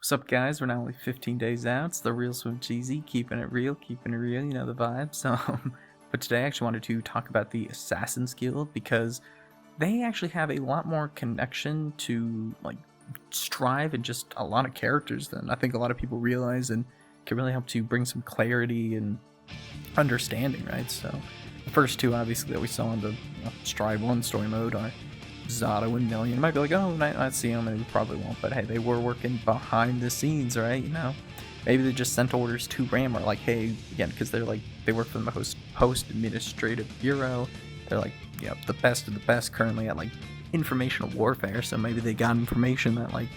What's up, guys? We're now only 15 days out. It's the Real Swim Cheesy, keeping it real, you know the vibes. But today I actually wanted to talk about the Assassin's Guild because they actually have a lot more connection to like Strive and just a lot of characters than I think a lot of people realize, and can really help to bring some clarity and understanding, right? So the first two, obviously, that we saw in the Strive 1 story mode are Zato and Million. You might be like, oh, not see them, and we probably won't, but hey, they were working behind the scenes, right? Maybe they just sent orders to Ram, or like, hey, again, because they work for the post administrative bureau. They're like, the best of the best currently at like informational warfare, so maybe they got information that, like,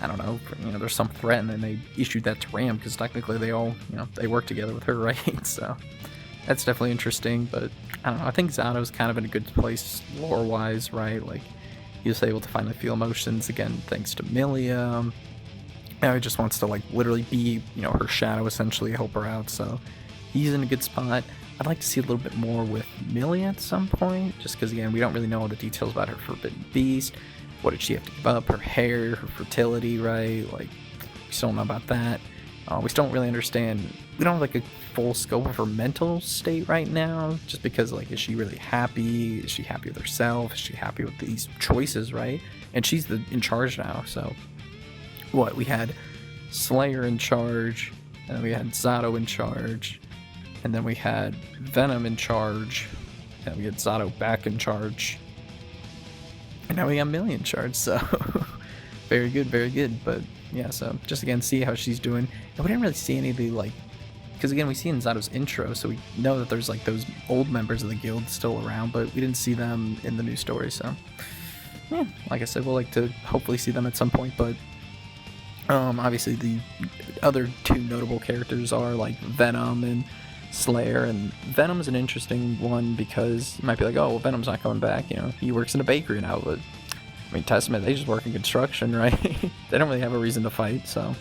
I don't know, there's some threat, and then they issued that to Ram, because technically they all, they work together with her, right? So that's definitely interesting, but I don't know, I think Zato's kind of in a good place lore-wise, right? Like, he was able to finally feel emotions again thanks to Milia. Now he just wants to, like, literally be, her shadow, essentially, help her out, so he's in a good spot. I'd like to see a little bit more with Milia at some point, just because, again, we don't really know all the details about her Forbidden Beast. What did she have to give up? Her hair, her fertility, right? Like, we still don't know about that. We still don't really understand. We don't have like a full scope of her mental state right now, just because, like, is she really happy? Is she happy with herself? Is she happy with these choices, right? And she's in charge now. So we had Slayer in charge, and then we had Zato in charge, and then we had Venom in charge, and we had Zato back in charge, and now we got Millie in charge. So very good, very good. But yeah, so just again, see how she's doing. And we didn't really see any of the, like, because again, we see in Zato's intro, so we know that there's like those old members of the guild still around, but we didn't see them in the new story. So yeah, like I said, we'll like to hopefully see them at some point. But obviously the other two notable characters are like Venom and Slayer, and Venom's an interesting one because you might be like, oh, well, Venom's not coming back, he works in a bakery now, but I mean, Testament, they just work in construction, right? They don't really have a reason to fight, so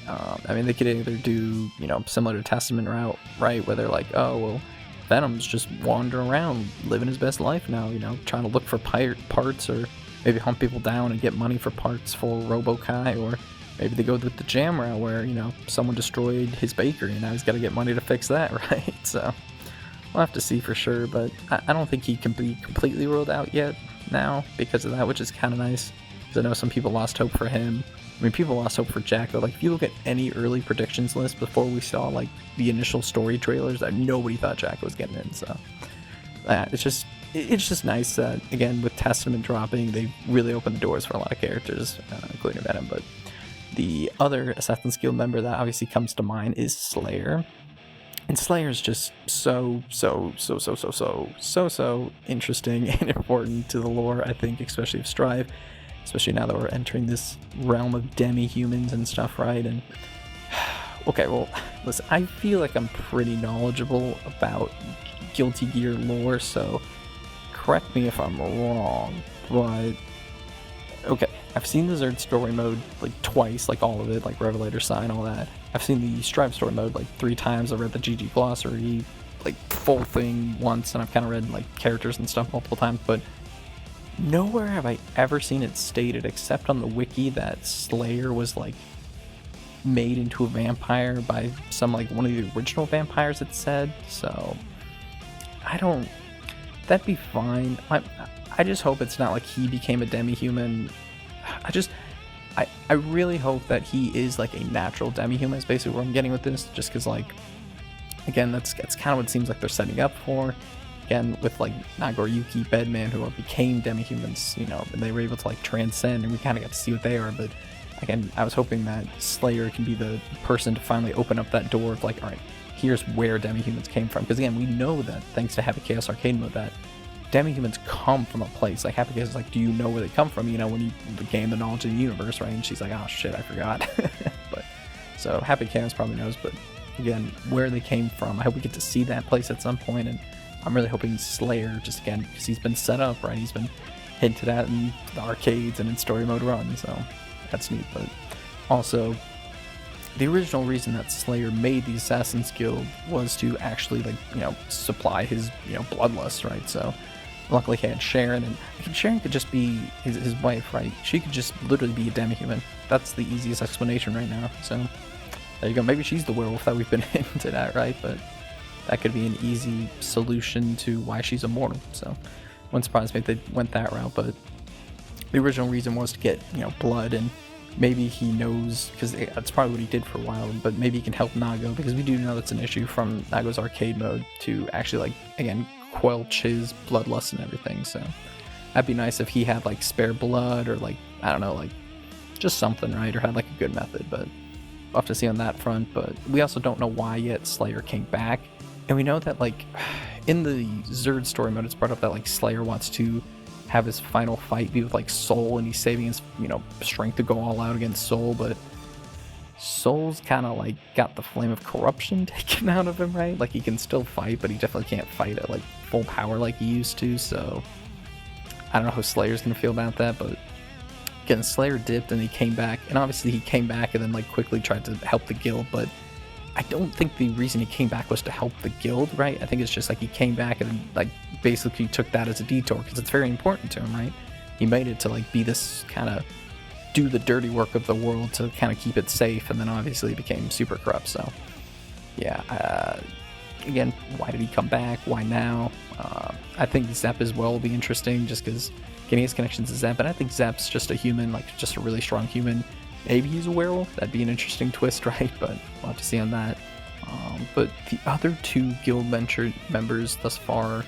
I mean, they could either do, similar to Testament route, right, where they're like, oh, well, Venom's just wandering around, living his best life now, trying to look for parts, or maybe hunt people down and get money for parts for Robo-Kai, or maybe they go with the Jam route where, someone destroyed his bakery and now he's got to get money to fix that, right? So we'll have to see for sure, but I don't think he can be completely ruled out yet now because of that, which is kind of nice, because I know some people lost hope for him. I mean, people lost hope for Jack, though. Like, if you look at any early predictions list before we saw, like, the initial story trailers, that nobody thought Jack was getting in, so it's just nice that, again, with Testament dropping, they really opened the doors for a lot of characters, including Venom. But the other Assassin's Guild member that obviously comes to mind is Slayer. And Slayer's just so interesting and important to the lore, I think, especially of Strive, especially now that we're entering this realm of demi-humans and stuff, right? And okay, well, listen, I feel like I'm pretty knowledgeable about Guilty Gear lore, so correct me if I'm wrong, but okay, I've seen the Zerd story mode like twice, like all of it, like Revelator Sign, all that. I've seen the Strive story mode like 3 times. I've read the GG glossary, like full thing once, and I've kind of read like characters and stuff multiple times, but nowhere have I ever seen it stated, except on the wiki, that Slayer was like made into a vampire by some, like, one of the original vampires, it said. So that'd be fine. I just hope it's not like he became a demi-human. I really hope that he is like a natural demi-human, is basically where I'm getting with this, just because, like, again, that's kind of what it seems like they're setting up for. Again, with like Nagoriyuki, Bedman, who became demi-humans, and they were able to like transcend, and we kind of got to see what they are. But again, I was hoping that Slayer can be the person to finally open up that door of like, all right, here's where demi-humans came from. Because again, we know that thanks to Happy Chaos Arcade Mode, that demi-humans come from a place. Like, Happy Chaos is like, do you know where they come from? When you gain the knowledge of the universe, right? And she's like, oh shit, I forgot. But so Happy Chaos probably knows, but again, where they came from, I hope we get to see that place at some point. And I'm really hoping Slayer, just again, because he's been set up, right? He's been hinted at in the arcades and in story mode run, so that's neat. But also, the original reason that Slayer made the Assassin's Guild was to actually, like, supply his, bloodlust, right? So luckily he had Sharon, and Sharon could just be his wife, right? She could just literally be a demi-human. That's the easiest explanation right now. So there you go. Maybe she's the werewolf that we've been hinted at, right? But that could be an easy solution to why she's immortal. So wouldn't surprise me if they went that route. But the original reason was to get, blood, and maybe he knows, because that's probably what he did for a while, but maybe he can help Nago, because we do know that's an issue from Nago's arcade mode to actually, like, again, quelch his bloodlust and everything. So that'd be nice if he had, like, spare blood, or, like, I don't know, like, just something, right? Or had, like, a good method. But we'll have to see on that front. But we also don't know why yet Slayer came back. And we know that, like, in the Zerd story mode, it's brought up that, like, Slayer wants to have his final fight be with, like, Soul, and he's saving his, strength to go all out against Soul. But Soul's kind of, like, got the flame of corruption taken out of him, right? Like, he can still fight, but he definitely can't fight at, like, full power like he used to. So I don't know how Slayer's gonna feel about that. But again, Slayer dipped and he came back, and obviously he came back and then, like, quickly tried to help the guild. But I don't think the reason he came back was to help the guild, right? I think it's just like he came back and, like, basically took that as a detour, because it's very important to him, right? He made it to, like, be this kind of do the dirty work of the world to kind of keep it safe, and then obviously became super corrupt. So yeah, again, why did he come back? Why now? I think Zep as well will be interesting, just because getting his connections to Zep, and I think Zep's just a human, like, just a really strong human. Maybe he's a werewolf. That'd be an interesting twist, right? But we'll have to see on that. But the other two guild members thus far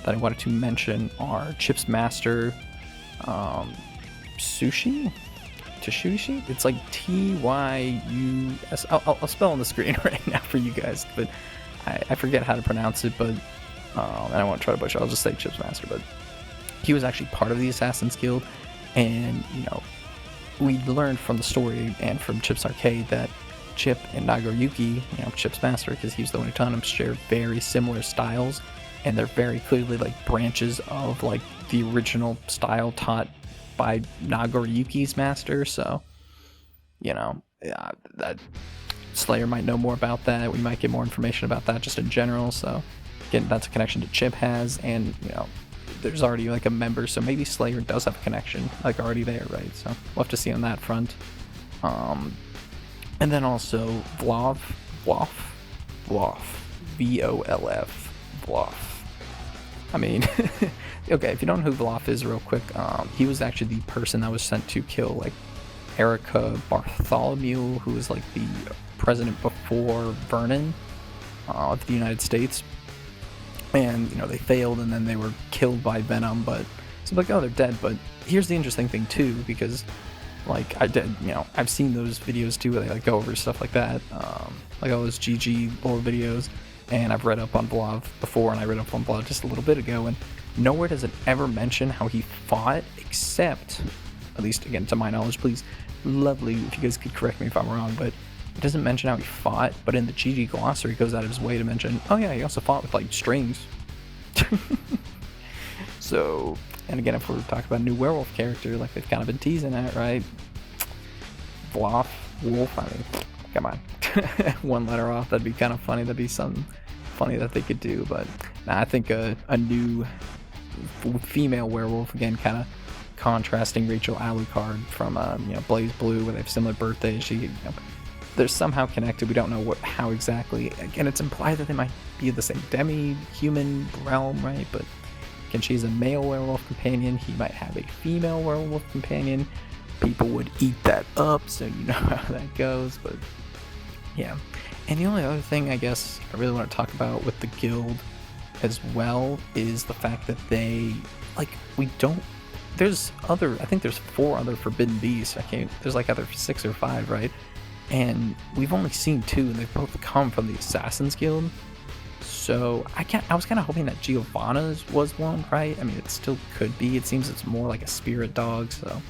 that I wanted to mention are Chip's Master, Tashushi? It's like T-Y-U-S. I'll spell on the screen right now for you guys, but I forget how to pronounce it, but and I won't try to butcher it. I'll just say Chip's Master. But he was actually part of the Assassin's Guild, and, we learned from the story and from Chip's arcade that Chip and Nagoriyuki, Chip's Master, because he was the one who taught him, share very similar styles, and they're very clearly, like, branches of, like, the original style taught by Nagoriyuki's master. So, that Slayer might know more about that. We might get more information about that just in general. So again, that's a connection that Chip has, and there's already, like, a member, so maybe Slayer does have a connection, like, already there, right? So we'll have to see on that front. And then also Volf, V-O-L-F, Volf. I mean, okay, if you don't know who Volf is, real quick, he was actually the person that was sent to kill, like, Erica Bartholomew, who was, like, the president before Vernon of the United States. And, they failed, and then they were killed by Venom. But it's like, oh, they're dead. But here's the interesting thing too, because, like, I've seen those videos too where they, like, go over stuff like that, like all those GG lore videos, and I've read up on Vlav before, and I read up on Vlav just a little bit ago, and nowhere does it ever mention how he fought, except, at least again to my knowledge, please, lovely if you guys could correct me if I'm wrong, but it doesn't mention how he fought. But in the GG glossary, he goes out of his way to mention, oh yeah, he also fought with, like, strings. So, and again, if we're talking about a new werewolf character, like they've kind of been teasing at, right? Wolf, I mean, come on. One letter off, that'd be kind of funny. That'd be something funny that they could do. But nah, I think a new female werewolf, again, kind of contrasting Rachel Alucard from Blaze Blue, where they have similar birthdays. They're somehow connected. We don't know how exactly. Again, it's implied that they might be the same demi-human realm, right? But again, she's a male werewolf companion. He might have a female werewolf companion. People would eat that up, so you know how that goes. But yeah. And the only other thing I guess I really want to talk about with the guild as well is the fact that they, like, we don't. There's other. I think there's 4 other forbidden beasts. There's like either 6 or 5, right? And we've only seen 2, and they've both come from the Assassin's Guild. So I was kind of hoping that Giovanna's was one, right? I mean, it still could be. It seems it's more like a spirit dog, so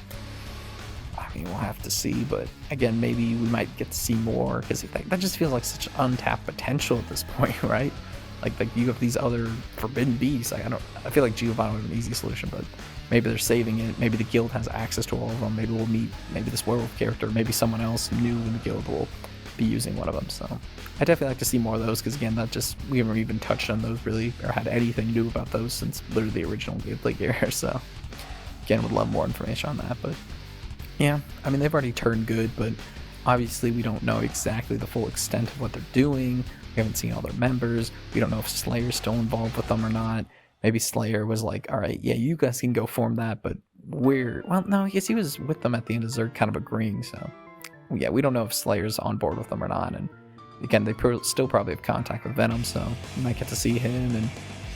I mean, we'll have to see. But again, maybe we might get to see more, because that just feels like such untapped potential at this point, right? Like you have these other forbidden beasts. I feel like Giovanna would be an easy solution, but maybe they're saving it. Maybe the guild has access to all of them. Maybe we'll meet this werewolf character. Maybe someone else new in the guild will be using one of them. So I definitely like to see more of those, because again, we haven't even touched on those really, or had anything new about those since literally the original gameplay gear. So again, would love more information on that. But yeah, I mean, they've already turned good, but obviously we don't know exactly the full extent of what they're doing. We haven't seen all their members. We don't know if Slayer's still involved with them or not. Maybe Slayer was like, all right, yeah, you guys can go form that, but well, no, I guess he was with them at the end of Zerg, kind of agreeing. So yeah, we don't know if Slayer's on board with them or not. And again, they still probably have contact with Venom, so you might get to see him, and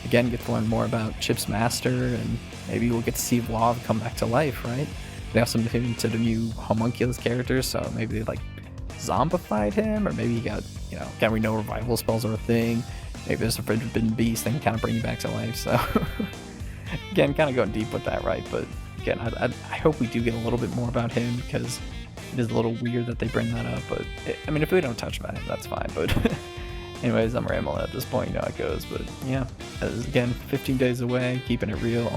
again, get to learn more about Chip's master, and maybe we'll get to see Vlad come back to life, right? They have some hint to the new homunculus characters, so maybe they like zombified him, or maybe he got, again, we know revival spells are a thing. Maybe there's a forbidden beast that can kind of bring you back to life. So again, kind of going deep with that, right? But again, I hope we do get a little bit more about him, because it is a little weird that they bring that up. But I mean, if we don't touch about him, that's fine. But anyways, I'm rambling at this point, you know how it goes. But yeah, again, 15 days away, keeping it real.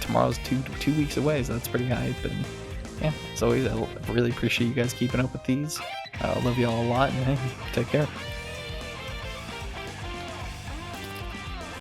Tomorrow's two weeks away, so that's pretty hype. And yeah, as always, I really appreciate you guys keeping up with these. I love you all a lot, and hey, take care.